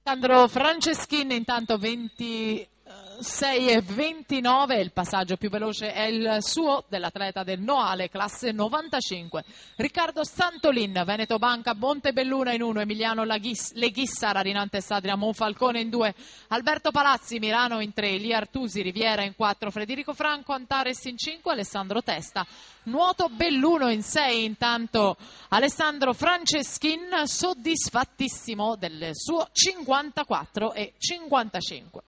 Sandro Franceschin intanto 26 e 29, il passaggio più veloce è il suo dell'atleta del Noale, classe 95. Riccardo Santolin, Veneto Banca, Montebelluna in 1, Emiliano Leghissa, Rarinantes Adria Monfalcone in 2, Alberto Palazzi, Milano in 3, Elia Artusi, Riviera in 4, Federico Franco, Antares in 5, Alessandro Testa. Nuoto Belluno in 6, intanto Alessandro Franceschin soddisfattissimo del suo 54 e 55.